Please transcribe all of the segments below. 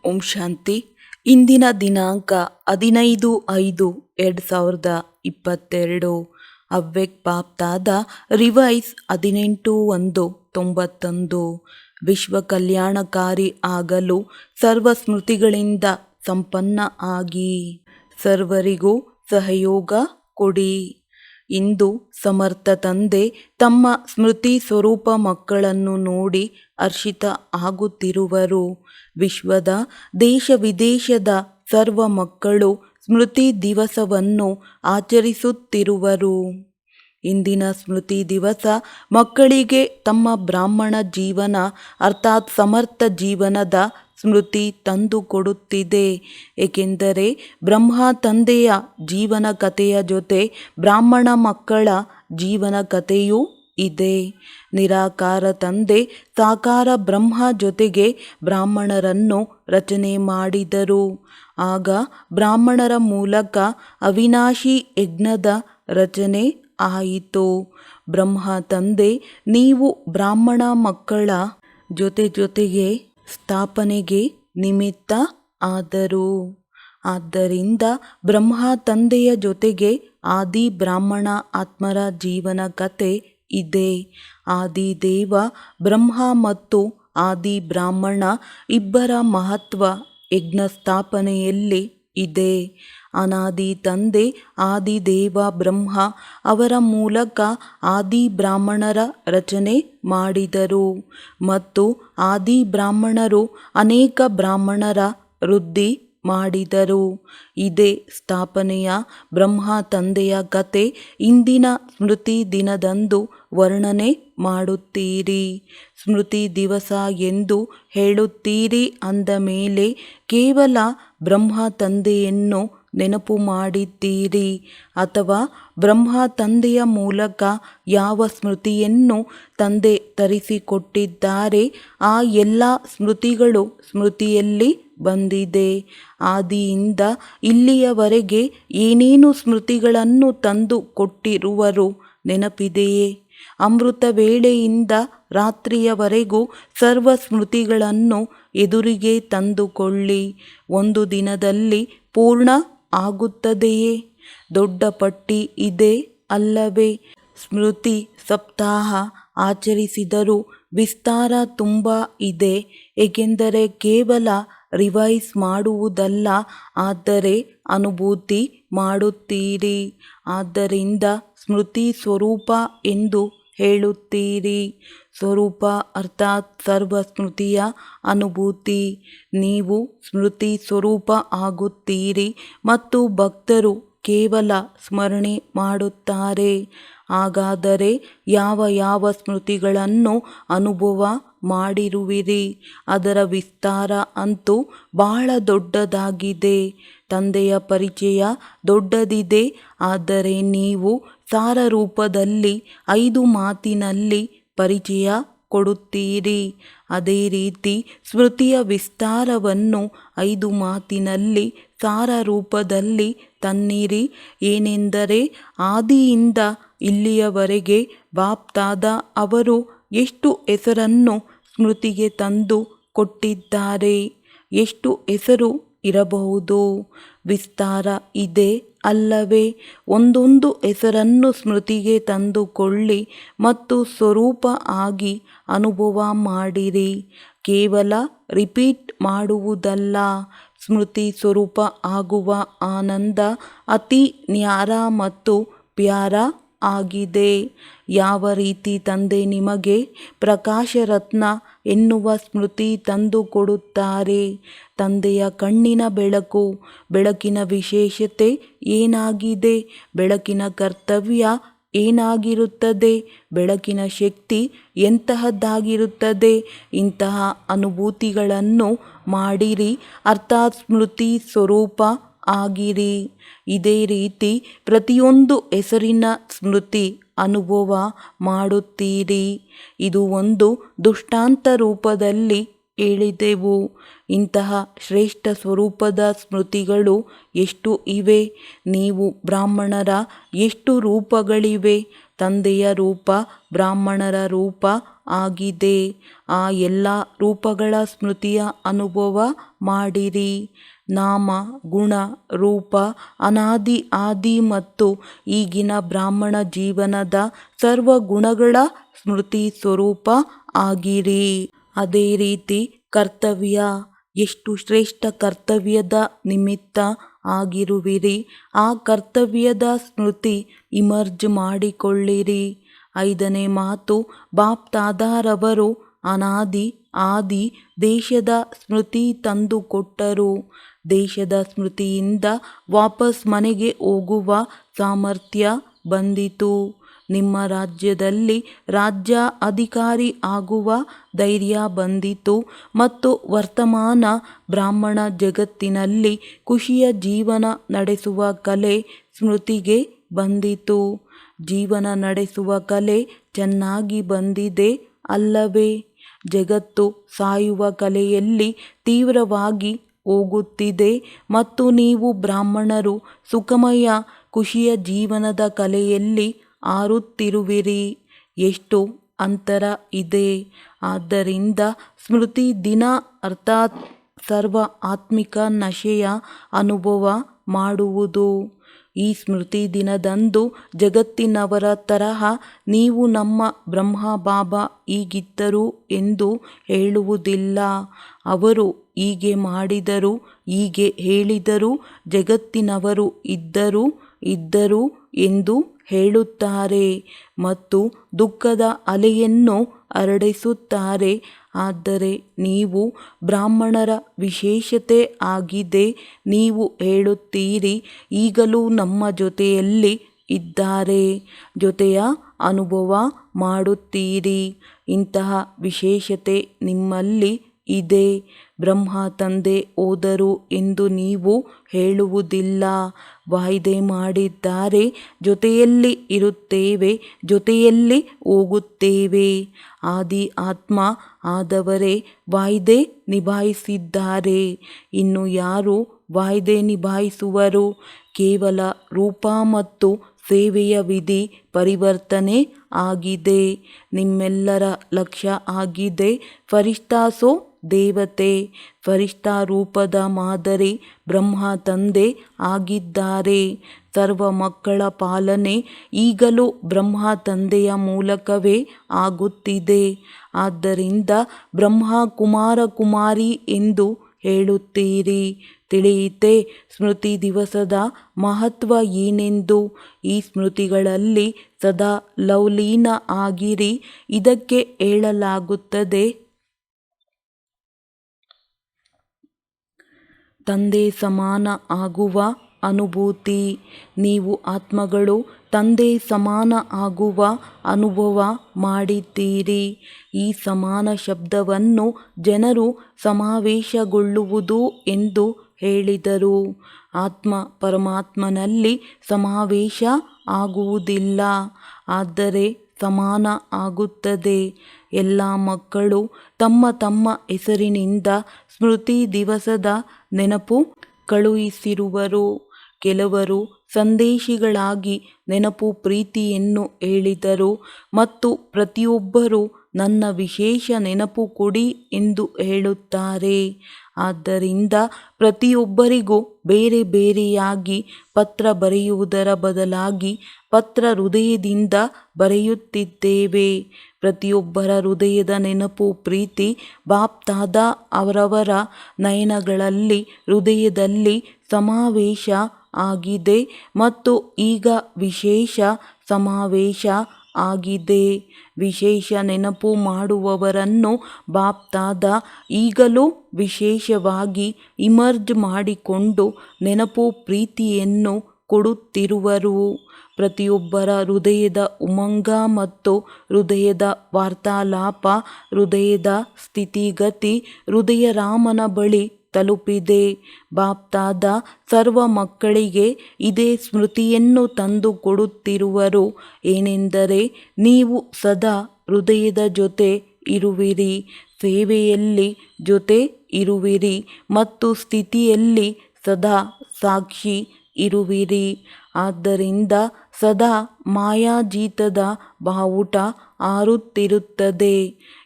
ಓಂ ಶಾಂತಿ. ಇಂದಿನ ದಿನಾಂಕ 15/5/2022. ಅವ್ಯಕ್ತ ಬಾಪ್ದಾದ ರಿವೈಸ್ 18/1/91. ವಿಶ್ವ ಕಲ್ಯಾಣಕಾರಿ ಆಗಲು ಸರ್ವ ಸ್ಮೃತಿಗಳಿಂದ ಸಂಪನ್ನ ಆಗಿ ಸರ್ವರಿಗೂ ಸಹಯೋಗ ಕೊಡಿ. ಇಂದು ಸಮರ್ಥ ತಂದೆ ತಮ್ಮ ಸ್ಮೃತಿ ಸ್ವರೂಪ ಮಕ್ಕಳನ್ನು ನೋಡಿ ಹರ್ಷಿತ ಆಗುತ್ತಿರುವರು. ವಿಶ್ವದ ದೇಶ ವಿದೇಶದ ಸರ್ವ ಮಕ್ಕಳು ಸ್ಮೃತಿ ದಿವಸವನ್ನು ಆಚರಿಸುತ್ತಿರುವರು. ಇಂದಿನ ಸ್ಮೃತಿ ದಿವಸ ಮಕ್ಕಳಿಗೆ ತಮ್ಮ ಬ್ರಾಹ್ಮಣ ಜೀವನ ಅರ್ಥಾತ್ ಸಮರ್ಥ ಜೀವನದ ಸ್ಮೃತಿ ತಂದುಕೊಡುತ್ತಿದೆ. ಏಕೆಂದರೆ ಬ್ರಹ್ಮ ತಂದೆಯ ಜೀವನ ಕಥೆಯ ಜೊತೆ ಬ್ರಾಹ್ಮಣ ಮಕ್ಕಳ ಜೀವನ ಕಥೆಯೂ ಇದೆ. ನಿರಾಕಾರ ತಂದೆ ಸಾಕಾರ ಬ್ರಹ್ಮ ಜೊತೆಗೆ ಬ್ರಾಹ್ಮಣರನ್ನು ರಚನೆ ಮಾಡಿದರು. ಆಗ ಬ್ರಾಹ್ಮಣರ ಮೂಲಕ ಅವಿನಾಶಿ ಯಜ್ಞದ ರಚನೆ ಆಯಿತು. ಬ್ರಹ್ಮ ತಂದೆ ನೀವು ಬ್ರಾಹ್ಮಣ ಮಕ್ಕಳ ಜೊತೆಗೆ ಸ್ಥಾಪನೆಗೆ ನಿಮಿತ್ತ ಆದರು. ಆದ್ದರಿಂದ ಬ್ರಹ್ಮ ತಂದೆಯ ಜೊತೆಗೆ ಆದಿ ಬ್ರಾಹ್ಮಣ ಆತ್ಮರ ಜೀವನ ಕಥೆ ಇದೆ. ಆದಿದೇವ ಬ್ರಹ್ಮ ಮತ್ತು ಆದಿ ಬ್ರಾಹ್ಮಣ ಇಬ್ಬರ ಮಹತ್ವ ಯಜ್ಞ ಸ್ಥಾಪನೆಯಲ್ಲಿ ಇದೆ. ಅನಾದಿ ತಂದೆ ಆದಿದೇವ ಬ್ರಹ್ಮ ಅವರ ಮೂಲಕ ಆದಿ ಬ್ರಾಹ್ಮಣರ ರಚನೆ ಮಾಡಿದರು ಮತ್ತು ಆದಿ ಬ್ರಾಹ್ಮಣರು ಅನೇಕ ಬ್ರಾಹ್ಮಣರ ವೃದ್ಧಿ ಮಾಡಿದರು. ಇದೇ ಸ್ಥಾಪನೆಯ ಬ್ರಹ್ಮ ತಂದೆಯ ಕತೆ ಇಂದಿನ ಸ್ಮೃತಿ ದಿನದಂದು ವರ್ಣನೆ ಮಾಡುತ್ತೀರಿ. ಸ್ಮೃತಿ ದಿವಸ ಎಂದು ಹೇಳುತ್ತೀರಿ ಅಂದ ಮೇಲೆ ಕೇವಲ ಬ್ರಹ್ಮ ತಂದೆಯನ್ನು ನೆನಪು ಮಾಡಿದ್ದೀರಿ ಅಥವಾ ಬ್ರಹ್ಮ ತಂದೆಯ ಮೂಲಕ ಯಾವ ಸ್ಮೃತಿಯನ್ನು ತಂದೆ ತರಿಸಿಕೊಟ್ಟಿದ್ದಾರೆ ಆ ಎಲ್ಲ ಸ್ಮೃತಿಗಳು ಸ್ಮೃತಿಯಲ್ಲಿ ಬಂದಿದೆ. ಆದಿಯಿಂದ ಇಲ್ಲಿಯವರೆಗೆ ಏನೇನು ಸ್ಮೃತಿಗಳನ್ನು ತಂದು ಕೊಟ್ಟಿರುವರು ನೆನಪಿದೆಯೇ? ಅಮೃತ ವೇಳೆಯಿಂದ ರಾತ್ರಿಯವರೆಗೂ ಸರ್ವ ಸ್ಮೃತಿಗಳನ್ನು ಎದುರಿಗೆ ತಂದುಕೊಳ್ಳಿ. ಒಂದು ದಿನದಲ್ಲಿ ಪೂರ್ಣ ಆಗುತ್ತದೆಯೇ? ದೊಡ್ಡ ಪಟ್ಟಿ ಇದೆ ಅಲ್ಲವೇ? ಸ್ಮೃತಿ ಸಪ್ತಾಹ ಆಚರಿಸಿದರೂ ವಿಸ್ತಾರ ತುಂಬ ಇದೆ. ಏಕೆಂದರೆ ಕೇವಲ ರಿವೈಸ್ ಮಾಡುವುದಲ್ಲ, ಆದರೆ ಅನುಭೂತಿ ಮಾಡುತ್ತೀರಿ. ಆದ್ದರಿಂದ ಸ್ಮೃತಿ ಸ್ವರೂಪ ಎಂದು ಹೇಳುತ್ತೀರಿ. ಸ್ವರೂಪ ಅರ್ಥಾತ್ ಸರ್ವ ಸ್ಮೃತಿಯ ಅನುಭೂತಿ. ನೀವು ಸ್ಮೃತಿ ಸ್ವರೂಪ ಆಗುತ್ತೀರಿ ಮತ್ತು ಭಕ್ತರು ಕೇವಲ ಸ್ಮರಣೆ ಮಾಡುತ್ತಾರೆ. ಹಾಗಾದರೆ ಯಾವ ಯಾವ ಸ್ಮೃತಿಗಳನ್ನು ಅನುಭವ ಮಾಡಿರುವಿರಿ? ಅದರ ವಿಸ್ತಾರ ಅಂತೂ ಬಹಳ ದೊಡ್ಡದಾಗಿದೆ. ತಂದೆಯ ಪರಿಚಯ ದೊಡ್ಡದಿದೆ. ಆದರೆ ನೀವು ಸಾರ ರೂಪದಲ್ಲಿ 5 ಮಾತಿನಲ್ಲಿ ಪರಿಚಯ ಕೊಡುತ್ತೀರಿ. ಅದೇ ರೀತಿ ಸ್ಮೃತಿಯ ವಿಸ್ತಾರವನ್ನು 5 ಮಾತಿನಲ್ಲಿ ಸಾರ ರೂಪದಲ್ಲಿ ತನ್ನಿರಿ. ಏನೆಂದರೆ ಆದಿಯಿಂದ ಇಲ್ಲಿಯವರೆಗೆ ಬಾಪ್ದಾದ ಅವರು ಎಷ್ಟು ಹೆಸರನ್ನು ಸ್ಮೃತಿಗೆ ತಂದು ಕೊಟ್ಟಿದ್ದಾರೆ. ಎಷ್ಟು ಹೆಸರು ಇರಬಹುದು? ವಿಸ್ತಾರ ಇದೆ ಅಲ್ಲವೇ? ಒಂದೊಂದು ಹೆಸರನ್ನು ಸ್ಮೃತಿಗೆ ತಂದುಕೊಳ್ಳಿ ಮತ್ತು ಸ್ವರೂಪ ಆಗಿ ಅನುಭವ ಮಾಡಿರಿ. ಕೇವಲ ರಿಪೀಟ್ ಮಾಡುವುದಲ್ಲ. ಸ್ಮೃತಿ ಸ್ವರೂಪ ಆಗುವ ಆನಂದ ಅತಿ ನ್ಯಾರ ಮತ್ತು ಪ್ಯಾರ ಆಗಿದೆ. ಯಾವ ರೀತಿ ತಂದೆ ನಿಮಗೆ ಪ್ರಕಾಶರತ್ನ ಎನ್ನುವ ಸ್ಮೃತಿ ತಂದು ಕೊಡುತ್ತಾರೆ. ತಂದೆಯ ಕಣ್ಣಿನ ಬೆಳಕು. ಬೆಳಕಿನ ವಿಶೇಷತೆ ಏನಾಗಿದೆ? ಬೆಳಕಿನ ಕರ್ತವ್ಯ ಏನಾಗಿರುತ್ತದೆ? ಬೆಳಕಿನ ಶಕ್ತಿ ಎಂತಹದ್ದಾಗಿರುತ್ತದೆ? ಇಂತಹ ಅನುಭೂತಿಗಳನ್ನು ಮಾಡಿರಿ ಅರ್ಥಾತ್ ಸ್ಮೃತಿ ಸ್ವರೂಪ ಆಗಿರಿ. ಇದೇ ರೀತಿ ಪ್ರತಿಯೊಂದು ಹೆಸರಿನ ಸ್ಮೃತಿ ಅನುಭವ ಮಾಡುತ್ತೀರಿ. ಇದು ಒಂದು ದೃಷ್ಟಾಂತ ರೂಪದಲ್ಲಿ ಹೇಳಿದೆವು. ಇಂತಹ ಶ್ರೇಷ್ಠ ಸ್ವರೂಪದ ಸ್ಮೃತಿಗಳು ಎಷ್ಟು ಇವೆ? ನೀವು ಬ್ರಾಹ್ಮಣರ ಎಷ್ಟು ರೂಪಗಳಿವೆ? ತಂದೆಯ ರೂಪ, ಬ್ರಾಹ್ಮಣರ ರೂಪ, ಆಗಿದೆ. ಆ ಎಲ್ಲ ರೂಪಗಳ ಸ್ಮೃತಿಯ ಅನುಭವ ಮಾಡಿರಿ. ನಾಮ, ಗುಣ, ರೂಪ, ಅನಾದಿ, ಆದಿ ಮತ್ತು ಈಗಿನ ಬ್ರಾಹ್ಮಣ ಜೀವನದ ಸರ್ವ ಗುಣಗಳ ಸ್ಮೃತಿ ಸ್ವರೂಪ ಆಗಿರಿ. ಅದೇ ರೀತಿ ಕರ್ತವ್ಯ, ಎಷ್ಟು ಶ್ರೇಷ್ಠ ಕರ್ತವ್ಯದ ನಿಮಿತ್ತ ಆಗಿರುವಿರಿ, ಆ ಕರ್ತವ್ಯದ ಸ್ಮೃತಿ ಇಮರ್ಜ್ ಮಾಡಿಕೊಳ್ಳಿರಿ. 5ನೇ ಮಾತು, ಬಾಪ್ ತಾದಾರವರು ಅನಾದಿ ಆದಿ ದೇಶದ ಸ್ಮೃತಿ ತಂದು ಕೊಟ್ಟರು. ದೇಶದ ಸ್ಮೃತಿಯಿಂದ ವಾಪಸ್ ಮನೆಗೆ ಹೋಗುವ ಸಾಮರ್ಥ್ಯ ಬಂದಿತು. ನಿಮ್ಮ ರಾಜ್ಯದಲ್ಲಿ ರಾಜ್ಯ ಅಧಿಕಾರಿ ಆಗುವ ಧೈರ್ಯ ಬಂದಿತು ಮತ್ತು ವರ್ತಮಾನ ಬ್ರಾಹ್ಮಣ ಜಗತ್ತಿನಲ್ಲಿ ಖುಷಿಯ ಜೀವನ ನಡೆಸುವ ಕಲೆ ಸ್ಮೃತಿಗೆ ಬಂದಿತು. ಜೀವನ ನಡೆಸುವ ಕಲೆ ಚೆನ್ನಾಗಿ ಬಂದಿದೆ ಅಲ್ಲವೇ? ಜಗತ್ತು ಸಾಯುವ ಕಲೆಯಲ್ಲಿ ತೀವ್ರವಾಗಿ ಹೋಗುತ್ತಿದೆ ಮತ್ತು ನೀವು ಬ್ರಾಹ್ಮಣರು ಸುಖಮಯ ಖುಷಿಯ ಜೀವನದ ಕಲೆಯಲ್ಲಿ ಹಾರುತ್ತಿರುವಿರಿ. ಎಷ್ಟು ಅಂತರ ಇದೆ! ಆದ್ದರಿಂದ ಸ್ಮೃತಿ ದಿನ ಅರ್ಥಾತ್ ಸರ್ವ ಆತ್ಮಿಕ ನಶೆಯ ಅನುಭವ ಮಾಡುವುದು. ಈ ಸ್ಮೃತಿ ದಿನದಂದು ಜಗತ್ತಿನವರ ತರಹ ನೀವು ನಮ್ಮ ಬ್ರಹ್ಮ ಬಾಬಾ ಹೀಗಿದ್ದರು ಎಂದು ಹೇಳುವುದಿಲ್ಲ. ಅವರು ಹೀಗೆ ಮಾಡಿದರು, ಹೀಗೆ ಹೇಳಿದರು, ಜಗತ್ತಿನವರು ಇದ್ದರು ಎಂದು ಹೇಳುತ್ತಾರೆ ಮತ್ತು ದುಃಖದ ಅಲೆಯನ್ನು ಹರಡಿಸುತ್ತಾರೆ. ಆದರೆ ನೀವು ಬ್ರಾಹ್ಮಣರ ವಿಶೇಷತೆ ಆಗಿದೆ. ನೀವು ಹೇಳುತ್ತೀರಿ, ಈಗಲೂ ನಮ್ಮ ಜೊತೆಯಲ್ಲಿ ಇದ್ದಾರೆ, ಜೊತೆಯ ಅನುಭವ ಮಾಡುತ್ತೀರಿ. ಇಂತಹ ವಿಶೇಷತೆ ನಿಮ್ಮಲ್ಲಿ ಇದೆ. ಬ್ರಹ್ಮ ತಂದೆ ಹೋದರು ಎಂದು ನೀವು ಹೇಳುವುದಿಲ್ಲ. ವಾಯ್ದೆ ಮಾಡಿದ್ದಾರೆ, ಜೊತೆಯಲ್ಲಿ ಇರುತ್ತೇವೆ, ಜೊತೆಯಲ್ಲಿ ಹೋಗುತ್ತೇವೆ. ಆದಿ ಆತ್ಮ ಆದವರೇ ವಾಯ್ದೆ ನಿಭಾಯಿಸಿದ್ದಾರೆ. ಇನ್ನು ಯಾರು ವಾಯ್ದೆ ನಿಭಾಯಿಸುವರು? ಕೇವಲ ರೂಪ ಮತ್ತು ಸೇವೆಯ ವಿಧಿ ಪರಿವರ್ತನೆ ಆಗಿದೆ. ನಿಮ್ಮೆಲ್ಲರ ಲಕ್ಷ್ಯ ಆಗಿದೆ ಫರಿಷ್ಠಾ ದೇವತೆ. ಫರಿಷ್ಠಾ ರೂಪದ ಮಾದರಿ ಬ್ರಹ್ಮ ತಂದೆ ಆಗಿದ್ದಾರೆ. ಸರ್ವ ಮಕ್ಕಳ ಪಾಲನೆ ಈಗಲೂ ಬ್ರಹ್ಮ ತಂದೆಯ ಮೂಲಕವೇ ಆಗುತ್ತಿದೆ. ಆದ್ದರಿಂದ ಬ್ರಹ್ಮ ಕುಮಾರ ಕುಮಾರಿ ಎಂದು ಹೇಳುತ್ತೀರಿ. ತಿಳಿಯಿತೆ ಸ್ಮೃತಿ ದಿವಸದ ಮಹತ್ವ ಏನೆಂದು? ಈ ಸ್ಮೃತಿಗಳಲ್ಲಿ ಸದಾ ಲವಲೀನ ಆಗಿರಿ. ಇದಕ್ಕೆ ಹೇಳಲಾಗುತ್ತದೆ ತಂದೆ ಸಮಾನ ಆಗುವ ಅನುಭೂತಿ. ನೀವು ಆತ್ಮಗಳು ತಂದೆ ಸಮಾನ ಆಗುವ ಅನುಭವ ಮಾಡಿದ್ದೀರಿ. ಈ ಸಮಾನ ಶಬ್ದವನ್ನು ಜನರು ಸಮಾವೇಶಗೊಳ್ಳುವುದು ಎಂದು ಹೇಳಿದರು. ಆತ್ಮ ಪರಮಾತ್ಮನಲ್ಲಿ ಸಮಾವೇಶ ಆಗುವುದಿಲ್ಲ, ಆದರೆ ಸಮಾನ ಆಗುತ್ತದೆ. ಎಲ್ಲ ಮಕ್ಕಳು ತಮ್ಮ ತಮ್ಮ ಹೆಸರಿನಿಂದ ಸ್ಮೃತಿ ದಿವಸದ ನೆನಪು ಕಳುಹಿಸಿರುವರು. ಕೆಲವರು ಸಂದೇಶಿಗಳಾಗಿ ನೆನಪು ಪ್ರೀತಿಯನ್ನು ಹೇಳಿದರು ಮತ್ತು ಪ್ರತಿಯೊಬ್ಬರೂ ನನ್ನ ವಿಶೇಷ ನೆನಪು ಕೊಡಿ ಎಂದು ಹೇಳುತ್ತಾರೆ. ಆದ್ದರಿಂದ ಪ್ರತಿಯೊಬ್ಬರಿಗೂ ಬೇರೆ ಬೇರೆಯಾಗಿ ಪತ್ರ ಬರೆಯುವುದರ ಬದಲಾಗಿ ಪತ್ರ ಹೃದಯದಿಂದ ಬರೆಯುತ್ತಿದ್ದೇವೆ. ಪ್ರತಿಯೊಬ್ಬರ ಹೃದಯದ ನೆನಪು ಪ್ರೀತಿ ಬಾಪ್ ದಾದಾ ಅವರವರ ನಯನಗಳಲ್ಲಿ ಹೃದಯದಲ್ಲಿ ಸಮಾವೇಶ ಆಗಿದೆ ಮತ್ತು ಈಗ ವಿಶೇಷ ಸಮಾವೇಶ ಆಗಿದೆ. ವಿಶೇಷ ನೆನಪು ಮಾಡುವವರನ್ನು ಬಾಪ್ ದಾದಾ ಈಗಲೂ ವಿಶೇಷವಾಗಿ ಇಮರ್ಜ್ ಮಾಡಿಕೊಂಡು ನೆನಪು ಪ್ರೀತಿಯನ್ನು ಕೊಡುತ್ತಿರುವರು. ಪ್ರತಿಯೊಬ್ಬರ ಹೃದಯದ ಉಮಂಗ ಮತ್ತು ಹೃದಯದ ವಾರ್ತಾಲಾಪ, ಹೃದಯದ ಸ್ಥಿತಿಗತಿ ಹೃದಯ ರಾಮನ ಬಳಿ ತಲುಪಿದೆ. ಬಾಪ್ ದಾದಾ ಸರ್ವ ಮಕ್ಕಳಿಗೆ ಇದೇ ಸ್ಮೃತಿಯನ್ನು ತಂದು ಕೊಡುತ್ತಿರುವರು. ಏನೆಂದರೆ ನೀವು ಸದಾ ಹೃದಯದ ಜೊತೆ ಇರುವಿರಿ, ಸೇವೆಯಲ್ಲಿ ಜೊತೆ ಇರುವಿರಿ ಮತ್ತು ಸ್ಥಿತಿಯಲ್ಲಿ ಸದಾ ಸಾಕ್ಷಿ ಇರುವಿರಿ. ಆದ್ದರಿಂದ ಸದಾ ಮಾಯಾಜೀತದ ಬಾವುಟ ಹಾರುತ್ತಿರುತ್ತದೆ.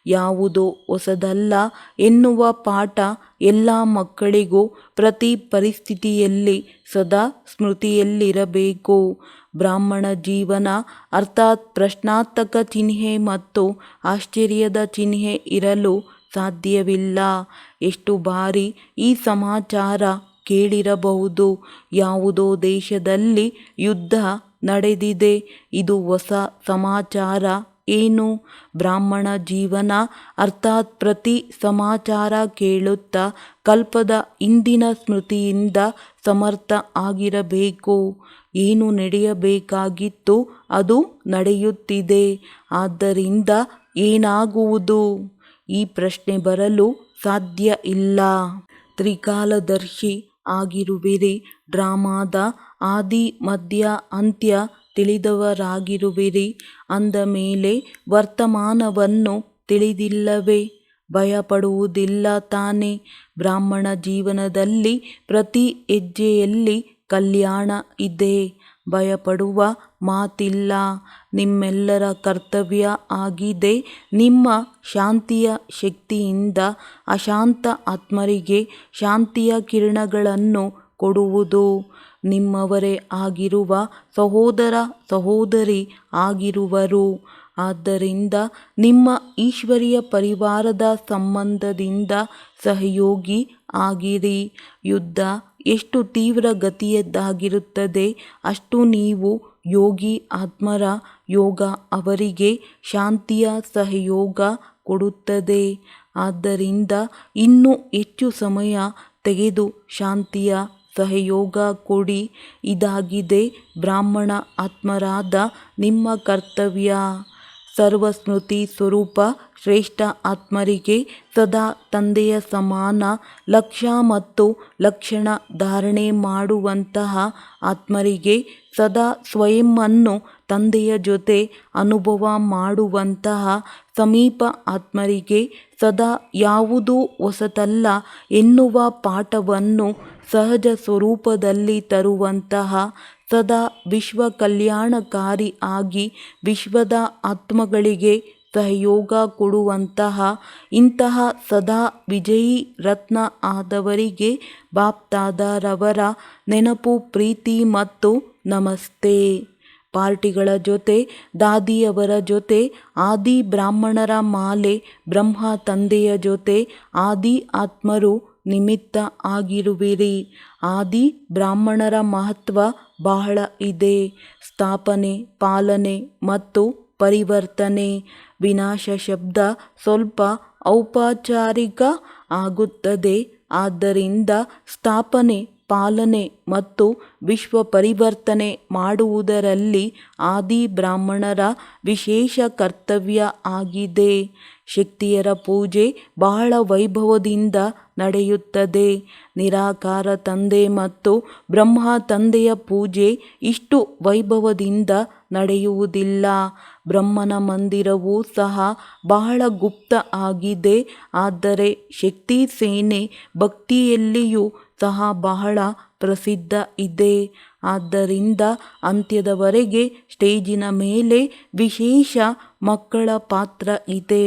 ಯಾವುದೋ ಹೊಸದಲ್ಲ ಎನ್ನುವ ಪಾಠ ಎಲ್ಲ ಮಕ್ಕಳಿಗೂ ಪ್ರತಿ ಪರಿಸ್ಥಿತಿಯಲ್ಲಿ ಸದಾ ಸ್ಮೃತಿಯಲ್ಲಿರಬೇಕು. ಬ್ರಾಹ್ಮಣ ಜೀವನ ಅರ್ಥಾತ್ ಪ್ರಶ್ನಾರ್ಥಕ ಚಿಹ್ನೆ ಮತ್ತು ಆಶ್ಚರ್ಯದ ಚಿಹ್ನೆ ಇರಲು ಸಾಧ್ಯವಿಲ್ಲ. ಎಷ್ಟು ಬಾರಿ ಈ ಸಮಾಚಾರ ಕೇಳಿರಬಹುದು, ಯಾವುದೋ ದೇಶದಲ್ಲಿ ಯುದ್ಧ ನಡೆದಿದೆ, ಇದು ಹೊಸ ಸಮಾಚಾರ ಏನು? ಬ್ರಾಹ್ಮಣ ಜೀವನ ಅರ್ಥಾತ್ ಪ್ರತಿ ಸಮಾಚಾರ ಕೇಳುತ್ತಾ ಕಲ್ಪದ ಹಿಂದಿನ ಸ್ಮೃತಿಯಿಂದ ಸಮರ್ಥ ಆಗಿರಬೇಕು. ಏನು ನಡೆಯಬೇಕಾಗಿತ್ತು ಅದು ನಡೆಯುತ್ತಿದೆ, ಆದ್ದರಿಂದ ಏನಾಗುವುದು? ಈ ಪ್ರಶ್ನೆ ಬರಲು ಸಾಧ್ಯ ಇಲ್ಲ. ತ್ರಿಕಾಲದರ್ಶಿ ಆಗಿರುವಿರಿ. ಡ್ರಾಮಾದ ಆದಿ ಮಧ್ಯ ಅಂತ್ಯ ತಿಳಿದವರಾಗಿರುವಿರಿ. ಅಂದ ಮೇಲೆ ವರ್ತಮಾನವನ್ನು ತಿಳಿದಿಲ್ಲವೇ? ಭಯಪಡುವುದಿಲ್ಲ ತಾನೇ? ಬ್ರಾಹ್ಮಣ ಜೀವನದಲ್ಲಿ ಪ್ರತಿ ಹೆಜ್ಜೆಯಲ್ಲಿ ಕಲ್ಯಾಣ ಇದೆ. ಭಯಪಡುವ ಮಾತಿಲ್ಲ. ನಿಮ್ಮೆಲ್ಲರ ಕರ್ತವ್ಯ ಆಗಿದೆ ನಿಮ್ಮ ಶಾಂತಿಯ ಶಕ್ತಿಯಿಂದ ಅಶಾಂತ ಆತ್ಮರಿಗೆ ಶಾಂತಿಯ ಕಿರಣಗಳನ್ನು ಕೊಡುವುದು. ನಿಮ್ಮವರೇ ಆಗಿರುವ ಸಹೋದರ ಸಹೋದರಿ ಆಗಿರುವರು. ಆದ್ದರಿಂದ ನಿಮ್ಮ ಈಶ್ವರೀಯ ಪರಿವಾರದ ಸಂಬಂಧದಿಂದ ಸಹಯೋಗಿ ಆಗಿರಿ. ಯುದ್ಧ ಎಷ್ಟು ತೀವ್ರಗತಿಯದ್ದಾಗಿರುತ್ತದೆ ಅಷ್ಟು ನೀವು ಯೋಗಿ ಆತ್ಮರ ಯೋಗ ಅವರಿಗೆ ಶಾಂತಿಯ ಸಹಯೋಗ ಕೊಡುತ್ತದೆ. ಆದ್ದರಿಂದ ಇನ್ನೂ ಹೆಚ್ಚು ಸಮಯ ತೆಗೆದು ಶಾಂತಿಯ ಸಹಯೋಗ ಕೊಡಿ. ಇದಾಗಿದೆ ಬ್ರಾಹ್ಮಣ ಆತ್ಮರಾದ ನಿಮ್ಮ ಕರ್ತವ್ಯ. ಸರ್ವಸ್ಮೃತಿ ಸ್ವರೂಪ ಶ್ರೇಷ್ಠ ಆತ್ಮರಿಗೆ ಸದಾ ತಂದೆಯ ಸಮಾನ ಲಕ್ಷ್ಯ ಮತ್ತು ಲಕ್ಷಣ ಧಾರಣೆ ಮಾಡುವಂತಹ ಆತ್ಮರಿಗೆ ಸದಾ ಸ್ವಯಂವನ್ನು ತಂದೆಯ ಜೊತೆ ಅನುಭವ ಮಾಡುವಂತಹ ಸಮೀಪ ಆತ್ಮರಿಗೆ ಸದಾ ಯಾವುದೂ ಹೊಸತಲ್ಲ ಎನ್ನುವ ಪಾಠವನ್ನು ಸಹಜ ಸ್ವರೂಪದಲ್ಲಿ ತರುವಂತಹ ಸದಾ ವಿಶ್ವ ಕಲ್ಯಾಣಕಾರಿ ಆಗಿ ವಿಶ್ವದ ಆತ್ಮಗಳಿಗೆ ಸಹಯೋಗ ಕೊಡುವಂತಹ ಇಂತಹ ಸದಾ ವಿಜಯೀ ರತ್ನ ಆದವರಿಗೆ ಬಾಪ್ದಾದರವರ ನೆನಪು, ಪ್ರೀತಿ ಮತ್ತು ನಮಸ್ತೆ. ಪಾರ್ಟಿಗಳ ಜೊತೆ, ದಾದಿಯವರ ಜೊತೆ, ಆದಿ ಬ್ರಾಹ್ಮಣರ ಮಾಲೆ, ಬ್ರಹ್ಮ ತಂದೆಯ ಜೊತೆ ಆದಿ ಆತ್ಮರು ನಿಮಿತ್ತ ಆಗಿರುವಿರಿ. ಆದಿ ಬ್ರಾಹ್ಮಣರ ಮಹತ್ವ ಬಹಳ ಇದೆ. ಸ್ಥಾಪನೆ, ಪಾಲನೆ ಮತ್ತು ಪರಿವರ್ತನೆ. ವಿನಾಶ ಶಬ್ದ ಸ್ವಲ್ಪ ಔಪಚಾರಿಕ ಆಗುತ್ತದೆ. ಆದ್ದರಿಂದ ಸ್ಥಾಪನೆ, ಪಾಲನೆ ಮತ್ತು ವಿಶ್ವ ಪರಿವರ್ತನೆ ಮಾಡುವುದರಲ್ಲಿ ಆದಿ ಬ್ರಾಹ್ಮಣರ ವಿಶೇಷ ಕರ್ತವ್ಯ ಆಗಿದೆ. ಶಕ್ತಿಯರ ಪೂಜೆ ಬಹಳ ವೈಭವದಿಂದ ನಡೆಯುತ್ತದೆ. ನಿರಾಕಾರ ತಂದೆ ಮತ್ತು ಬ್ರಹ್ಮ ತಂದೆಯ ಪೂಜೆ ಇಷ್ಟು ವೈಭವದಿಂದ ನಡೆಯುವುದಿಲ್ಲ. ಬ್ರಹ್ಮನ ಮಂದಿರವೂ ಸಹ ಬಹಳ ಗುಪ್ತ ಆಗಿದೆ. ಆದರೆ ಶಕ್ತಿ ಸೇನೆ ಭಕ್ತಿಯಲ್ಲಿಯೂ ಸಹ ಬಹಳ ಪ್ರಸಿದ್ಧ ಇದೆ. ಆದ್ದರಿಂದ ಅಂತ್ಯದವರೆಗೆ ಸ್ಟೇಜಿನ ಮೇಲೆ ವಿಶೇಷ ಮಕ್ಕಳ ಪಾತ್ರ ಇದೆ.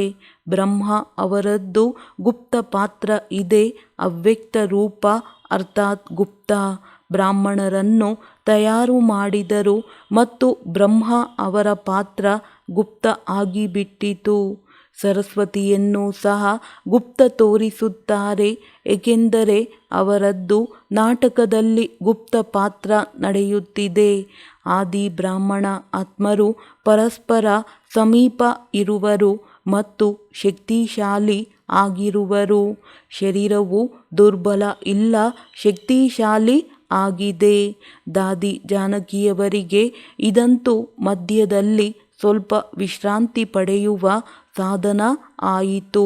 ಬ್ರಹ್ಮ ಅವರದ್ದು ಗುಪ್ತ ಪಾತ್ರ ಇದೆ. ಅವ್ಯಕ್ತ ರೂಪ ಅರ್ಥಾತ್ ಗುಪ್ತ ಬ್ರಾಹ್ಮಣರನ್ನು ತಯಾರು ಮಾಡಿದರು ಮತ್ತು ಬ್ರಹ್ಮ ಅವರ ಪಾತ್ರ ಗುಪ್ತ ಆಗಿಬಿಟ್ಟಿತು. ಸರಸ್ವತಿಯನ್ನು ಸಹ ಗುಪ್ತ ತೋರಿಸುತ್ತಾರೆ, ಏಕೆಂದರೆ ಅವರದ್ದು ನಾಟಕದಲ್ಲಿ ಗುಪ್ತ ಪಾತ್ರ ನಡೆಯುತ್ತಿದೆ. ಆದಿ ಬ್ರಾಹ್ಮಣ ಆತ್ಮರು ಪರಸ್ಪರ ಸಮೀಪ ಇರುವರು ಮತ್ತು ಶಕ್ತಿಶಾಲಿ ಆಗಿರುವರು. ಶರೀರವು ದುರ್ಬಲ ಇಲ್ಲ, ಶಕ್ತಿಶಾಲಿ ಆಗಿದೆ. ದಾದಿ ಜಾನಕಿಯವರಿಗೆ ಇದಂತೂ ಮಧ್ಯದಲ್ಲಿ ಸ್ವಲ್ಪ ವಿಶ್ರಾಂತಿ ಪಡೆಯುವ ಸಾಧನ ಆಯಿತು.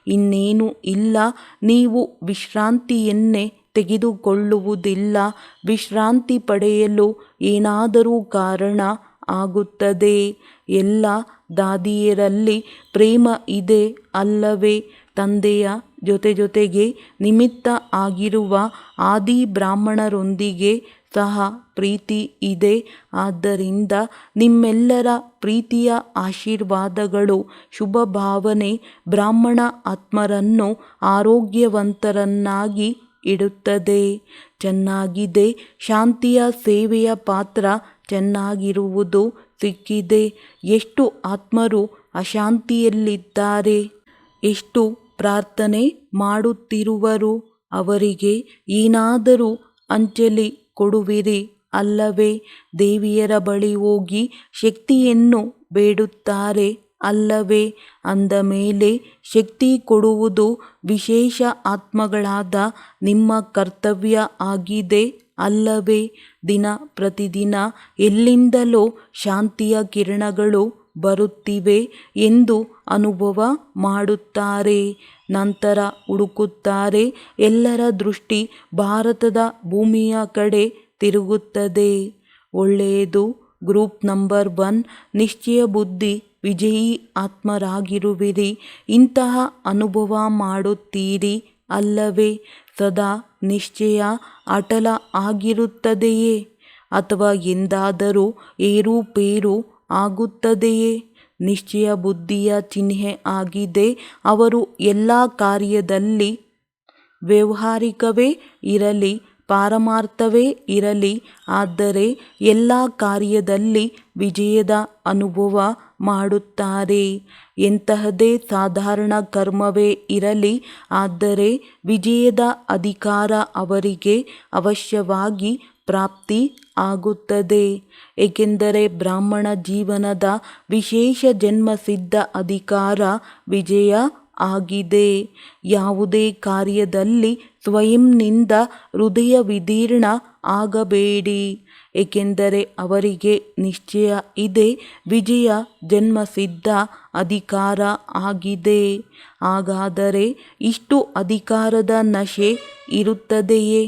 ಇನ್ನೇನು ಇಲ್ಲ, ನೀವು ವಿಶ್ರಾಂತಿಯನ್ನೇ ತೆಗೆದುಕೊಳ್ಳುವುದಿಲ್ಲ. ವಿಶ್ರಾಂತಿ ಪಡೆಯಲು ಏನಾದರೂ ಕಾರಣ ಆಗುತ್ತದೆ. ಎಲ್ಲ ದಾದಿಯರಲ್ಲಿ ಪ್ರೇಮ ಇದೆ ಅಲ್ಲವೇ? ತಂದೆಯ ಜೊತೆಗೆ ನಿಮಿತ್ತ ಆಗಿರುವ ಆದಿ ಬ್ರಾಹ್ಮಣರೊಂದಿಗೆ ಸಹ ಪ್ರೀತಿ ಇದೆ. ಆದ್ದರಿಂದ ನಿಮ್ಮೆಲ್ಲರ ಪ್ರೀತಿಯ ಆಶೀರ್ವಾದಗಳು, ಶುಭ ಭಾವನೆ ಬ್ರಾಹ್ಮಣ ಆತ್ಮರನ್ನು ಆರೋಗ್ಯವಂತರನ್ನಾಗಿ ಇಡುತ್ತದೆ. ಚೆನ್ನಾಗಿದೆ. ಶಾಂತಿಯ ಸೇವೆಯ ಪಾತ್ರ ಚೆನ್ನಾಗಿರುವುದು ಸಿಕ್ಕಿದೆ. ಎಷ್ಟು ಆತ್ಮರು ಅಶಾಂತಿಯಲ್ಲಿದ್ದಾರೆ, ಎಷ್ಟು ಪ್ರಾರ್ಥನೆ ಮಾಡುತ್ತಿರುವರು, ಅವರಿಗೆ ಏನಾದರೂ ಅಂಜಲಿ ಕೊಡುವಿರಿ ಅಲ್ಲವೇ? ದೇವಿಯರ ಬಳಿ ಹೋಗಿ ಶಕ್ತಿಯನ್ನು ಬೇಡುತ್ತಾರೆ ಅಲ್ಲವೇ? ಅಂದ ಮೇಲೆ ಶಕ್ತಿ ಕೊಡುವುದು ವಿಶೇಷ ಆತ್ಮಗಳಾದ ನಿಮ್ಮ ಕರ್ತವ್ಯ ಆಗಿದೆ ಅಲ್ಲವೇ? ದಿನ ಪ್ರತಿದಿನ ಎಲ್ಲಿಂದಲೋ ಶಾಂತಿಯ ಕಿರಣಗಳು ಬರುತ್ತಿವೆ ಎಂದು ಅನುಭವ ಮಾಡುತ್ತಾರೆ. ನಂತರ ಹುಡುಕುತ್ತಾರೆ. ಎಲ್ಲರ ದೃಷ್ಟಿ ಭಾರತದ ಭೂಮಿಯ ಕಡೆ ತಿರುಗುತ್ತದೆ. ಒಳ್ಳೆಯದು. ಗ್ರೂಪ್ ನಂಬರ್ 1, ನಿಶ್ಚಯ ಬುದ್ಧಿ ವಿಜಯೀ ಆತ್ಮರಾಗಿರುವಿರಿ. ಇಂತಹ ಅನುಭವ ಮಾಡುತ್ತೀರಿ ಅಲ್ಲವೇ? ಸದಾ ನಿಶ್ಚಯ ಅಟಲ ಆಗಿರುತ್ತದೆಯೇ ಅಥವಾ ಎಂದಾದರೂ ಏರುಪೇರು ಆಗುತ್ತದೆಯೇ? ನಿಶ್ಚಯ ಬುದ್ಧಿಯ ಚಿಹ್ನೆ ಆಗಿದೆ. ಅವರು ಎಲ್ಲ ಕಾರ್ಯದಲ್ಲಿ, ವ್ಯಾವಹಾರಿಕವೇ ಇರಲಿ ಪಾರಮಾರ್ಥವೇ ಇರಲಿ, ಆದರೆ ಎಲ್ಲ ಕಾರ್ಯದಲ್ಲಿ ವಿಜಯದ ಅನುಭವ ಮಾಡುತ್ತಾರೆ. ಎಂತಹದೇ ಸಾಧಾರಣ ಕರ್ಮವೇ ಇರಲಿ, ಆದರೆ ವಿಜಯದ ಅಧಿಕಾರ ಅವರಿಗೆ ಅವಶ್ಯವಾಗಿ ಪ್ರಾಪ್ತಿ ಆಗುತ್ತದೆ. ಏಕೆಂದರೆ ಬ್ರಾಹ್ಮಣ ಜೀವನದ ವಿಶೇಷ ಜನ್ಮಸಿದ್ಧ ಅಧಿಕಾರ ವಿಜಯ ಆಗಿದೆ. ಯಾವುದೇ ಕಾರ್ಯದಲ್ಲಿ ಸ್ವಯಂನಿಂದ ಹೃದಯ ವಿದೀರ್ಣ ಆಗಬೇಡಿ. ಏಕೆಂದರೆ ಅವರಿಗೆ ನಿಶ್ಚಯ ಇದೆ, ವಿಜಯ ಜನ್ಮಸಿದ್ಧ ಅಧಿಕಾರ ಆಗಿದೆ. ಹಾಗಾದರೆ ಇಷ್ಟು ಅಧಿಕಾರದ ನಶೆ ಇರುತ್ತದೆಯೇ?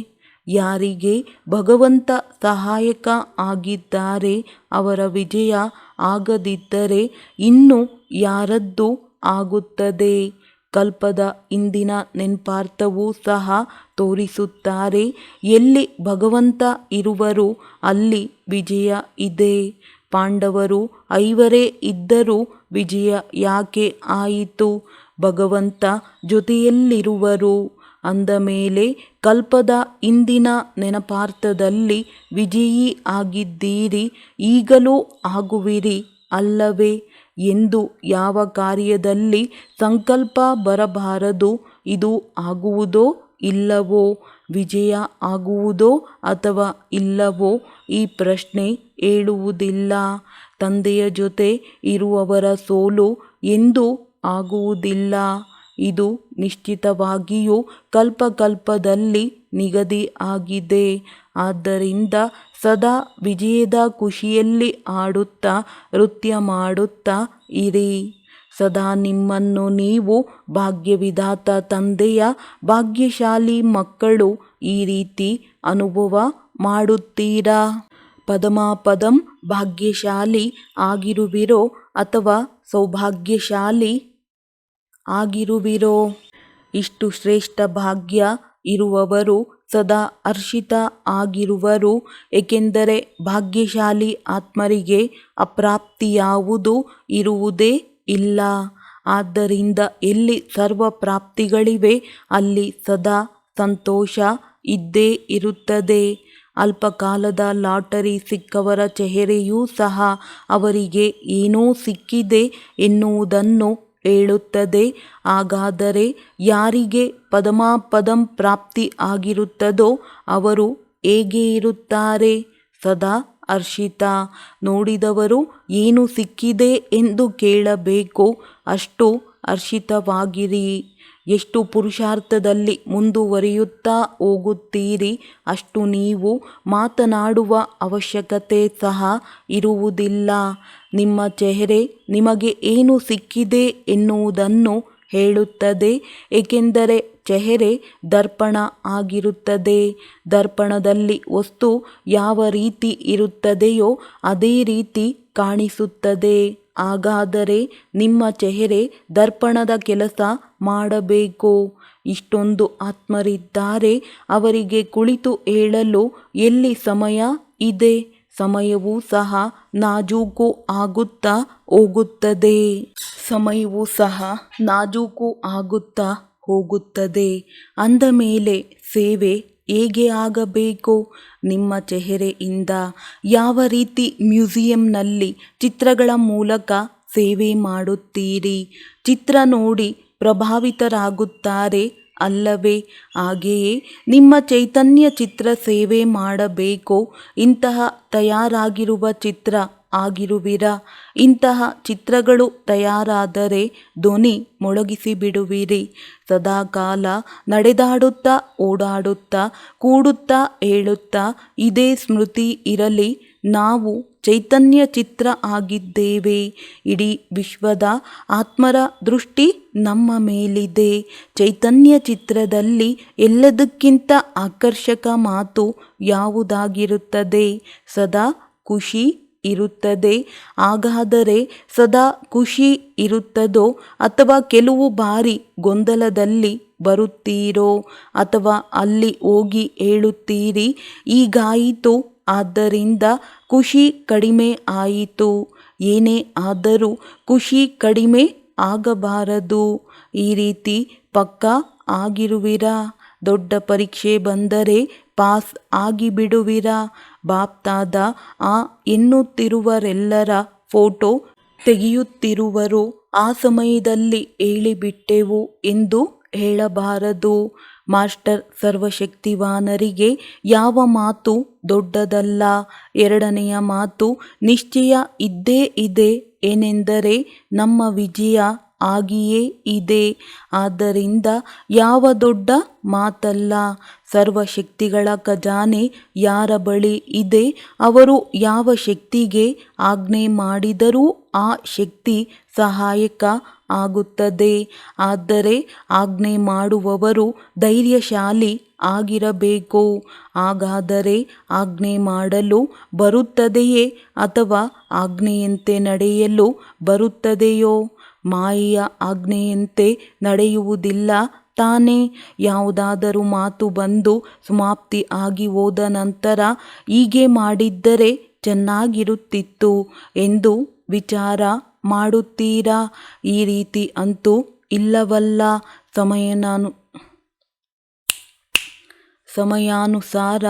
ಯಾರಿಗೆ ಭಗವಂತ ಸಹಾಯಕ ಆಗಿದ್ದಾರೆ ಅವರ ವಿಜಯ ಆಗದಿದ್ದರೆ ಇನ್ನು ಯಾರದ್ದು ಆಗುತ್ತದೆ? ಕಲ್ಪದ ಹಿಂದಿನ ನೆನಪಾರ್ಥವೂ ಸಹ ತೋರಿಸುತ್ತಾರೆ. ಎಲ್ಲಿ ಭಗವಂತ ಇರುವರು ಅಲ್ಲಿ ವಿಜಯ ಇದೆ. ಪಾಂಡವರು 5 ಇದ್ದರೂ ವಿಜಯ ಯಾಕೆ ಆಯಿತು? ಭಗವಂತ ಜೊತೆಯಲ್ಲಿರುವರು. ಅಂದ ಮೇಲೆ ಕಲ್ಪದ ಹಿಂದಿನ ನೆನಪಾರ್ಥದಲ್ಲಿ ವಿಜಯೀ ಆಗಿದ್ದೀರಿ, ಈಗಲೂ ಆಗುವಿರಿ ಅಲ್ಲವೇ? ಎಂದು ಯಾವ ಕಾರ್ಯದಲ್ಲಿ ಸಂಕಲ್ಪ ಬರಬಾರದು, ಇದು ಆಗುವುದೋ ಇಲ್ಲವೋ, ವಿಜಯ ಆಗುವುದೋ ಅಥವಾ ಇಲ್ಲವೋ ಈ ಪ್ರಶ್ನೆ ಏಳುವುದಿಲ್ಲ. ತಂದೆಯ ಜೊತೆ ಇರುವವರ ಸೋಲು ಎಂದೂ ಆಗುವುದಿಲ್ಲ. ಇದು ನಿಶ್ಚಿತವಾಗಿಯೂ ಕಲ್ಪಕಲ್ಪದಲ್ಲಿ ನಿಗದಿ ಆಗಿದೆ. ಆದ್ದರಿಂದ ಸದಾ ವಿಜಯದ ಖುಷಿಯಲ್ಲಿ ಆಡುತ್ತಾ ನೃತ್ಯ ಮಾಡುತ್ತಾ ಇರಿ. ಸದಾ ನಿಮ್ಮನ್ನು ನೀವು ಭಾಗ್ಯವಿಧಾತ ತಂದೆಯ ಭಾಗ್ಯಶಾಲಿ ಮಕ್ಕಳು ಈ ರೀತಿ ಅನುಭವ ಮಾಡುತ್ತೀರಾ? ಪದಮಾಪದಂ ಭಾಗ್ಯಶಾಲಿ ಆಗಿರುವಿರೋ ಅಥವಾ ಸೌಭಾಗ್ಯಶಾಲಿ ಆಗಿರುವಿರೋ? ಇಷ್ಟು ಶ್ರೇಷ್ಠ ಭಾಗ್ಯ ಇರುವವರು ಸದಾ ಹರ್ಷಿತ ಆಗಿರುವರು. ಏಕೆಂದರೆ ಭಾಗ್ಯಶಾಲಿ ಆತ್ಮರಿಗೆ ಅಪ್ರಾಪ್ತಿಯಾವುದು ಇರುವುದೇ ಇಲ್ಲ. ಆದ್ದರಿಂದ ಎಲ್ಲಿ ಸರ್ವ ಪ್ರಾಪ್ತಿಗಳಿವೆ ಅಲ್ಲಿ ಸದಾ ಸಂತೋಷ ಇದ್ದೇ ಇರುತ್ತದೆ. ಅಲ್ಪಕಾಲದ ಲಾಟರಿ ಸಿಕ್ಕವರ ಚೆಹರೆಯೂ ಸಹ ಅವರಿಗೆ ಏನೋ ಸಿಕ್ಕಿದೆ ಎನ್ನುವುದನ್ನು ಹೇಳುತ್ತದೆ. ಹಾಗಾದರೆ ಯಾರಿಗೆ ಪದಮಾಪದಂ ಪ್ರಾಪ್ತಿ ಆಗಿರುತ್ತದೋ ಅವರು ಹೇಗೆ ಇರುತ್ತಾರೆ? ಸದಾ ಹರ್ಷಿತ. ನೋಡಿದವರು ಏನು ಸಿಕ್ಕಿದೆ ಎಂದು ಕೇಳಬೇಕು, ಅಷ್ಟು ಹರ್ಷಿತವಾಗಿರಿ. ಎಷ್ಟು ಪುರುಷಾರ್ಥದಲ್ಲಿ ಮುಂದುವರಿಯುತ್ತಾ ಹೋಗುತ್ತೀರಿ ಅಷ್ಟು ನೀವು ಮಾತನಾಡುವ ಅವಶ್ಯಕತೆ ಸಹ ಇರುವುದಿಲ್ಲ. ನಿಮ್ಮ ಚೆಹರೆ ನಿಮಗೆ ಏನು ಸಿಕ್ಕಿದೆ ಎನ್ನುವುದನ್ನು ಹೇಳುತ್ತದೆ. ಏಕೆಂದರೆ ಚೆಹರೆ ದರ್ಪಣ ಆಗಿರುತ್ತದೆ. ದರ್ಪಣದಲ್ಲಿ ವಸ್ತು ಯಾವ ರೀತಿ ಇರುತ್ತದೆಯೋ ಅದೇ ರೀತಿ ಕಾಣಿಸುತ್ತದೆ. ಹಾಗಾದರೆ ನಿಮ್ಮ ಚೆಹರೆ ದರ್ಪಣದ ಕೆಲಸ ಮಾಡಬೇಕು. ಇಷ್ಟೊಂದು ಆತ್ಮರಿದ್ದಾರೆ, ಅವರಿಗೆ ಕುಳಿತು ಹೇಳಲು ಎಲ್ಲಿ ಸಮಯ ಇದೆ? ಸಮಯವೂ ಸಹ ನಾಜೂಕು ಆಗುತ್ತಾ ಹೋಗುತ್ತದೆ. ಸಮಯವೂ ಸಹ ನಾಜೂಕು ಆಗುತ್ತಾ ಹೋಗುತ್ತದೆ. ಅಂದ ಮೇಲೆ ಸೇವೆ ಹೇಗೆ ಆಗಬೇಕು? ನಿಮ್ಮ ಚೆಹರೆಯಿಂದ. ಯಾವ ರೀತಿ ಮ್ಯೂಸಿಯಂನಲ್ಲಿ ಚಿತ್ರಗಳ ಮೂಲಕ ಸೇವೆ ಮಾಡುತ್ತೀರಿ? ಚಿತ್ರ ನೋಡಿ ಪ್ರಭಾವಿತರಾಗುತ್ತಾರೆ ಅಲ್ಲವೇ? ಹಾಗೆಯೇ ನಿಮ್ಮ ಚೈತನ್ಯ ಚಿತ್ರ ಸೇವೆ ಮಾಡಬೇಕು. ಇಂತಹ ತಯಾರಾಗಿರುವ ಚಿತ್ರ ಆಗಿರುವಿರಾ? ಇಂತಹ ಚಿತ್ರಗಳು ತಯಾರಾದರೆ ಧ್ವನಿ ಮೊಳಗಿಸಿಬಿಡುವಿರಿ. ಸದಾಕಾಲ ನಡೆದಾಡುತ್ತಾ, ಓಡಾಡುತ್ತಾ, ಕೂಡುತ್ತಾ, ಹೇಳುತ್ತಾ ಇದೇ ಸ್ಮೃತಿ ಇರಲಿ, ನಾವು ಚೈತನ್ಯ ಚಿತ್ರ ಆಗಿದ್ದೇವೆ. ಇಡೀ ವಿಶ್ವದ ಆತ್ಮರ ದೃಷ್ಟಿ ನಮ್ಮ ಮೇಲಿದೆ. ಚೈತನ್ಯ ಚಿತ್ರದಲ್ಲಿ ಎಲ್ಲದಕ್ಕಿಂತ ಆಕರ್ಷಕ ಮಾತು ಯಾವುದಾಗಿರುತ್ತದೆ? ಸದಾ ಖುಷಿ ಇರುತ್ತದೆ. ಹಾಗಾದರೆ ಸದಾ ಖುಷಿ ಇರುತ್ತದೋ ಅಥವಾ ಕೆಲವು ಬಾರಿ ಗೊಂದಲದಲ್ಲಿ ಬರುತ್ತೀರೋ? ಅಥವಾ ಅಲ್ಲಿ ಹೋಗಿ ಹೇಳುತ್ತೀರಿ, ಹೀಗಾಯಿತು, ಆದ್ದರಿಂದ ಖುಷಿ ಕಡಿಮೆ ಆಯಿತು. ಏನೇ ಆದರೂ ಖುಷಿ ಕಡಿಮೆ ಆಗಬಾರದು. ಈ ರೀತಿ ಪಕ್ಕಾ ಆಗಿರುವಿರಾ? ದೊಡ್ಡ ಪರೀಕ್ಷೆ ಬಂದರೆ ಪಾಸ್ ಆಗಿಬಿಡುವಿರಾ? ಬಾಪ್ತಾದ ಎನ್ನುತ್ತಿರುವರೆಲ್ಲರ ಫೋಟೋ ತೆಗೆಯುತ್ತಿರುವರು. ಆ ಸಮಯದಲ್ಲಿ ಹೇಳಿಬಿಟ್ಟೆವು ಎಂದು ಹೇಳಬಾರದು. ಮಾಸ್ಟರ್ ಸರ್ವಶಕ್ತಿವಾನರಿಗೆ ಯಾವ ಮಾತು ದೊಡ್ಡದಲ್ಲ. ಎರಡನೆಯ ಮಾತು ನಿಶ್ಚಯ ಇದ್ದೇ ಇದೆ. ಏನೆಂದರೆ ನಮ್ಮ ವಿಜಯ ಆಗಿಯೇ ಇದೆ. ಆದ್ದರಿಂದ ಯಾವ ದೊಡ್ಡ ಮಾತಲ್ಲ. ಸರ್ವಶಕ್ತಿಗಳ ಖಜಾನೆ ಯಾರ ಬಳಿ ಇದೆ, ಅವರು ಯಾವ ಶಕ್ತಿಗೆ ಆಜ್ಞೆ ಮಾಡಿದರೂ ಆ ಶಕ್ತಿ ಸಹಾಯಕ ಆಗುತ್ತದೆ. ಆದರೆ ಆಜ್ಞೆ ಮಾಡುವವರು ಧೈರ್ಯಶಾಲಿ ಆಗಿರಬೇಕು. ಹಾಗಾದರೆ ಆಜ್ಞೆ ಮಾಡಲು ಬರುತ್ತದೆಯೇ ಅಥವಾ ಆಜ್ಞೆಯಂತೆ ನಡೆಯಲು ಬರುತ್ತದೆಯೋ? ಮಾಯೆಯ ಆಜ್ಞೆಯಂತೆ ನಡೆಯುವುದಿಲ್ಲ ತಾನೇ? ಯಾವುದಾದರೂ ಮಾತು ಬಂದು ಸಮಾಪ್ತಿ ಆಗಿ ಹೋದ ನಂತರ ಹೀಗೆ ಮಾಡಿದ್ದರೆ ಚೆನ್ನಾಗಿರುತ್ತಿತ್ತು ಎಂದು ವಿಚಾರ ಮಾಡುತ್ತೀರಾ? ಈ ರೀತಿ ಅಂತೂ ಇಲ್ಲವಲ್ಲ. ಸಮಯಾನುಸಾರ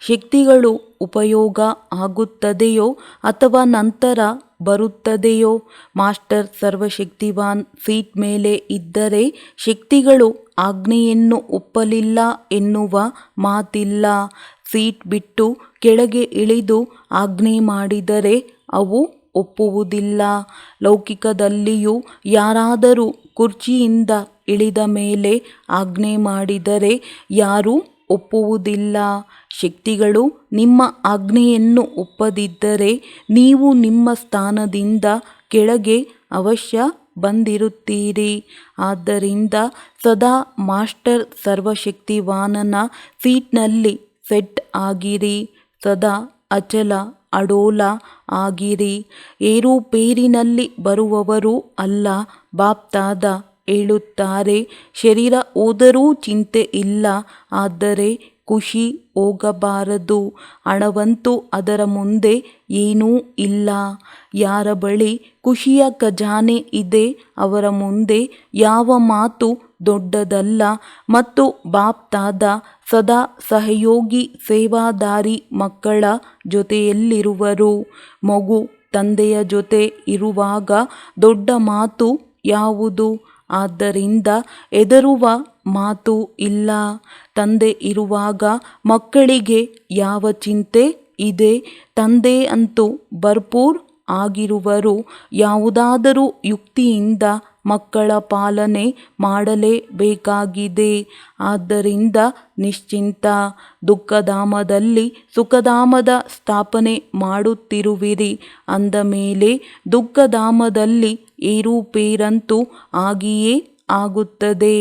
ಶಕ್ತಿಗಳು ಉಪಯೋಗ ಆಗುತ್ತದೆಯೋ ಅಥವಾ ನಂತರ ಬರುತ್ತದೆಯೋ? ಮಾಸ್ಟರ್ ಸರ್ವಶಕ್ತಿವಾನ್ ಸೀಟ್ ಮೇಲೆ ಇದ್ದರೆ ಶಕ್ತಿಗಳು ಆಜ್ಞೆಯನ್ನು ಒಪ್ಪಲಿಲ್ಲ ಎನ್ನುವ ಮಾತಿಲ್ಲ. ಸೀಟ್ ಬಿಟ್ಟು ಕೆಳಗೆ ಇಳಿದು ಆಜ್ಞೆ ಮಾಡಿದರೆ ಅವು ಒಪ್ಪುವುದಿಲ್ಲ. ಲೌಕಿಕದಲ್ಲಿಯೂ ಯಾರಾದರೂ ಕುರ್ಚಿಯಿಂದ ಇಳಿದ ಮೇಲೆ ಆಜ್ಞೆ ಮಾಡಿದರೆ ಯಾರೂ ಒಪ್ಪುವುದಿಲ್ಲ. ಶಕ್ತಿಗಳು ನಿಮ್ಮ ಆಜ್ಞೆಯನ್ನು ಒಪ್ಪದಿದ್ದರೆ ನೀವು ನಿಮ್ಮ ಸ್ಥಾನದಿಂದ ಕೆಳಗೆ ಅವಶ್ಯ ಬಂದಿರುತ್ತೀರಿ. ಆದ್ದರಿಂದ ಸದಾ ಮಾಸ್ಟರ್ ಸರ್ವಶಕ್ತಿವಾನನ ಸೀಟ್ನಲ್ಲಿ ಸೆಟ್ ಆಗಿರಿ. ಸದಾ ಅಚಲ ಅಡೋಲ ಆಗಿರಿ. ಏರುಪೇರಿನಲ್ಲಿ ಬರುವವರು ಅಲ್ಲ. ಬಾಪ್ತಾದ ಹೇಳುತ್ತಾರೆ, ಶರೀರ ಹೋದರೂ ಚಿಂತೆ ಇಲ್ಲ, ಆದರೆ ಖುಷಿ ಹೋಗಬಾರದು. ಹಣವಂತೂ ಅದರ ಮುಂದೆ ಏನೂ ಇಲ್ಲ. ಯಾರ ಬಳಿ ಖುಷಿಯ ಖಜಾನೆ ಇದೆ ಅವರ ಮುಂದೆ ಯಾವ ಮಾತು ದೊಡ್ಡದಲ್ಲ. ಮತ್ತು ಬಾಪ್ತಾದ ಸದಾ ಸಹಯೋಗಿ ಸೇವಾದಾರಿ ಮಕ್ಕಳ ಜೊತೆಯಲ್ಲಿರುವರು. ಮಗು ತಂದೆಯ ಜೊತೆ ಇರುವಾಗ ದೊಡ್ಡ ಮಾತು ಯಾವುದು? ಆದ್ದರಿಂದ ಹೆದರುವ ಮಾತು ಇಲ್ಲ. ತಂದೆ ಇರುವಾಗ ಮಕ್ಕಳಿಗೆ ಯಾವ ಚಿಂತೆ ಇದೆ? ತಂದೆ ಅಂತೂ ಭರ್ಪೂರ್ ಆಗಿರುವರು. ಯಾವುದಾದರೂ ಯುಕ್ತಿಯಿಂದ ಮಕ್ಕಳ ಪಾಲನೆ ಮಾಡಲೇಬೇಕಾಗಿದೆ. ಆದ್ದರಿಂದ ನಿಶ್ಚಿಂತ. ದುಃಖಧಾಮದಲ್ಲಿ ಸುಖಧಾಮದ ಸ್ಥಾಪನೆ ಮಾಡುತ್ತಿರುವಿರಿ ಅಂದ ಮೇಲೆ ದುಃಖಧಾಮದಲ್ಲಿ ಏರುಪೇರಂತೂ ಆಗಿಯೇ ಆಗುತ್ತದೆ.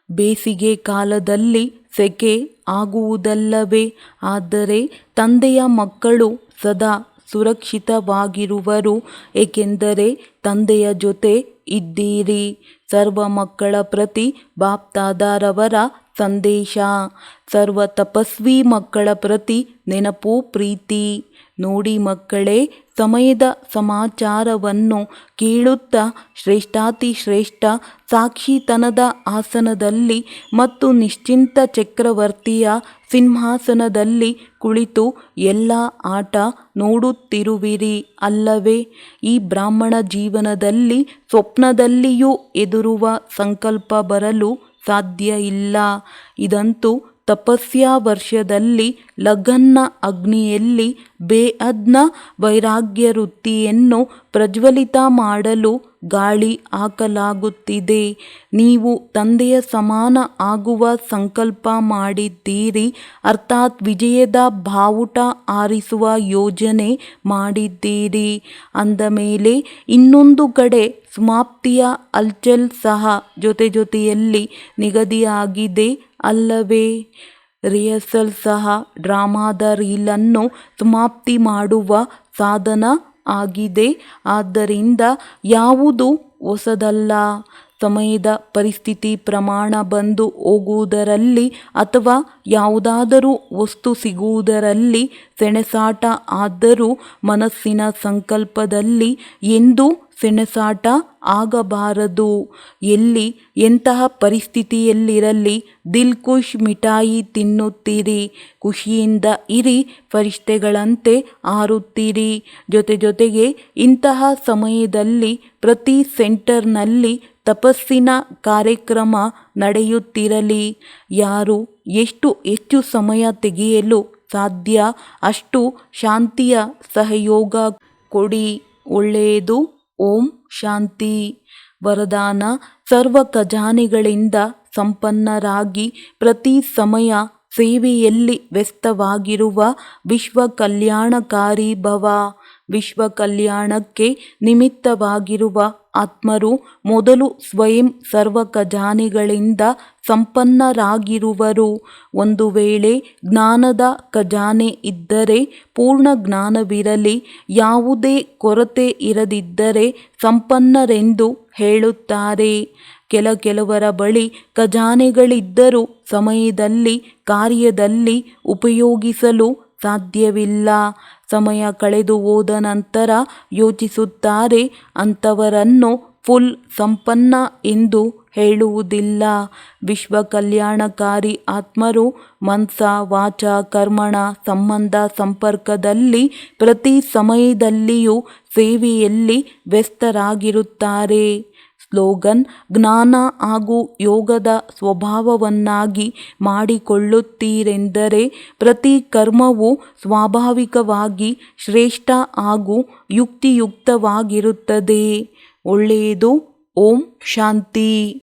ಬೇಸಿಗೆ ಕಾಲದಲ್ಲಿ ಸೆಕೆ ಆಗುವುದಲ್ಲವೇ? ಆದರೆ ತಂದೆಯ ಮಕ್ಕಳು ಸದಾ ಸುರಕ್ಷಿತವಾಗಿರುವರು. ಏಕೆಂದರೆ ತಂದೆಯ ಜೊತೆ ಇದ್ದೀರಿ. ಸರ್ವ ಮಕ್ಕಳ ಪ್ರತಿ ಬಾಪ್ದಾದಾರವರ ಸಂದೇಶ. ಸರ್ವ ತಪಸ್ವಿ ಮಕ್ಕಳ ಪ್ರತಿ ನೆನಪು ಪ್ರೀತಿ. ನೋಡಿ ಮಕ್ಕಳೇ, ಸಮಯದ ಸಮಾಚಾರವನ್ನು ಕೇಳುತ್ತಾ ಶ್ರೇಷ್ಠಾತಿಶ್ರೇಷ್ಠ ಸಾಕ್ಷಿತನದ ಆಸನದಲ್ಲಿ ಮತ್ತು ನಿಶ್ಚಿಂತ ಚಕ್ರವರ್ತಿಯ ಸಿಂಹಾಸನದಲ್ಲಿ ಕುಳಿತು ಎಲ್ಲ ಆಟ ನೋಡುತ್ತಿರುವಿರಿ ಅಲ್ಲವೇ? ಈ ಬ್ರಾಹ್ಮಣ ಜೀವನದಲ್ಲಿ ಸ್ವಪ್ನದಲ್ಲಿಯೂ ಎದುರುವ ಸಂಕಲ್ಪ ಬರಲು ಸಾಧ್ಯ ಇಲ್ಲ. ಇದಂತೂ ತಪಸ್ಯ ವರ್ಷದಲ್ಲಿ ಲಗನ್ನ ಅಗ್ನಿಯಲ್ಲಿ ಬೇಅದ್ನ ವೈರಾಗ್ಯ ವೃತ್ತಿಯನ್ನು ಪ್ರಜ್ವಲಿತ ಮಾಡಲು ಗಾಳಿ ಹಾಕಲಾಗುತ್ತಿದೆ. ನೀವು ತಂದೆಯ ಸಮಾನ ಆಗುವ ಸಂಕಲ್ಪ ಮಾಡಿದ್ದೀರಿ, ಅರ್ಥಾತ್ ವಿಜಯದ ಬಾವುಟ ಹಾರಿಸುವ ಯೋಜನೆ ಮಾಡಿದ್ದೀರಿ. ಅಂದ ಮೇಲೆ ಇನ್ನೊಂದು ಕಡೆ ಸಮಾಪ್ತಿಯ ಹಲ್ಚಲ್ ಸಹ ಜೊತೆಯಲ್ಲಿ ನಿಗದಿಯಾಗಿದೆ ಅಲ್ಲವೇ? ರಿಹರ್ಸಲ್ ಸಹ ಡ್ರಾಮಾದ ರೀಲನ್ನು ಸಮಾಪ್ತಿ ಮಾಡುವ ಸಾಧನ ಆಗಿದೆ. ಆದ್ದರಿಂದ ಯಾವುದೂ ಹೊಸದಲ್ಲ. ಸಮಯದ ಪರಿಸ್ಥಿತಿ ಪ್ರಮಾಣ ಬಂದು ಹೋಗುವುದರಲ್ಲಿ ಅಥವಾ ಯಾವುದಾದರೂ ವಸ್ತು ಸಿಗುವುದರಲ್ಲಿ ಸೆಣಸಾಟ ಆದರೂ ಮನಸ್ಸಿನ ಸಂಕಲ್ಪದಲ್ಲಿ ಎಂದೂ ಸೆಣಸಾಟ ಆಗಬಾರದು. ಎಲ್ಲಿ ಎಂತಹ ಪರಿಸ್ಥಿತಿಯಲ್ಲಿರಲಿ ದಿಲ್ ಖುಷ್ ಮಿಠಾಯಿ ತಿನ್ನುತ್ತೀರಿ, ಖುಷಿಯಿಂದ ಇರಿ, ಫರಿಷ್ಠೆಗಳಂತೆ ಹಾರುತ್ತೀರಿ. ಜೊತೆಗೆ ಇಂತಹ ಸಮಯದಲ್ಲಿ ಪ್ರತಿ ಸೆಂಟರ್ನಲ್ಲಿ ತಪಸ್ಸಿನ ಕಾರ್ಯಕ್ರಮ ನಡೆಯುತ್ತಿರಲಿ. ಯಾರು ಎಷ್ಟು ಹೆಚ್ಚು ಸಮಯ ತೆಗೆಯಲು ಸಾಧ್ಯ ಅಷ್ಟು ಶಾಂತಿಯ ಸಹಯೋಗ ಕೊಡಿ. ಒಳ್ಳೆಯದು. ಓಂ ಶಾಂತಿ. ವರದಾನ: ಸರ್ವ ಖಜಾನೆಗಳಿಂದ ಸಂಪನ್ನರಾಗಿ ಪ್ರತಿ ಸಮಯ ಸೇವೆಯಲ್ಲಿ ವ್ಯಸ್ತವಾಗಿರುವ ವಿಶ್ವ ಕಲ್ಯಾಣಕಾರಿ ಭವ. ವಿಶ್ವ ಕಲ್ಯಾಣಕ್ಕೆ ನಿಮಿತ್ತವಾಗಿರುವ ಆತ್ಮರು ಮೊದಲು ಸ್ವಯಂ ಸರ್ವ ಖಜಾನೆಗಳಿಂದ ಸಂಪನ್ನರಾಗಿರುವರು. ಒಂದು ವೇಳೆ ಜ್ಞಾನದ ಖಜಾನೆ ಇದ್ದರೆ ಪೂರ್ಣ ಜ್ಞಾನವಿರಲಿ, ಯಾವುದೇ ಕೊರತೆ ಇರದಿದ್ದರೆ ಸಂಪನ್ನರೆಂದು ಹೇಳುತ್ತಾರೆ. ಕೆಲವರ ಬಳಿ ಖಜಾನೆಗಳಿದ್ದರೂ ಸಮಯದಲ್ಲಿ ಕಾರ್ಯದಲ್ಲಿ ಉಪಯೋಗಿಸಲು ಸಾಧ್ಯವಿಲ್ಲ. ಸಮಯ ಕಳೆದು ಹೋದ ನಂತರ ಯೋಚಿಸುತ್ತಾರೆ. ಅಂಥವರನ್ನು ಫುಲ್ ಸಂಪನ್ನ ಎಂದು ಹೇಳುವುದಿಲ್ಲ. ವಿಶ್ವ ಕಲ್ಯಾಣಕಾರಿ ಆತ್ಮರು ಮನಸ ವಾಚ ಕರ್ಮಣ ಸಂಬಂಧ ಸಂಪರ್ಕದಲ್ಲಿ ಪ್ರತಿ ಸಮಯದಲ್ಲಿಯೂ ಸೇವೆಯಲ್ಲಿ ವ್ಯಸ್ತರಾಗಿರುತ್ತಾರೆ. ಸ್ಲೋಗನ್: ಜ್ಞಾನ ಹಾಗೂ ಯೋಗದ ಸ್ವಭಾವವನ್ನಾಗಿ ಮಾಡಿಕೊಳ್ಳುತ್ತೀರೆಂದರೆ ಪ್ರತಿ ಕರ್ಮವೂ ಸ್ವಾಭಾವಿಕವಾಗಿ ಶ್ರೇಷ್ಠ ಹಾಗೂ ಯುಕ್ತಿಯುಕ್ತವಾಗಿರುತ್ತದೆ. ಒಳ್ಳೆಯದು. ಓಂ ಶಾಂತಿ.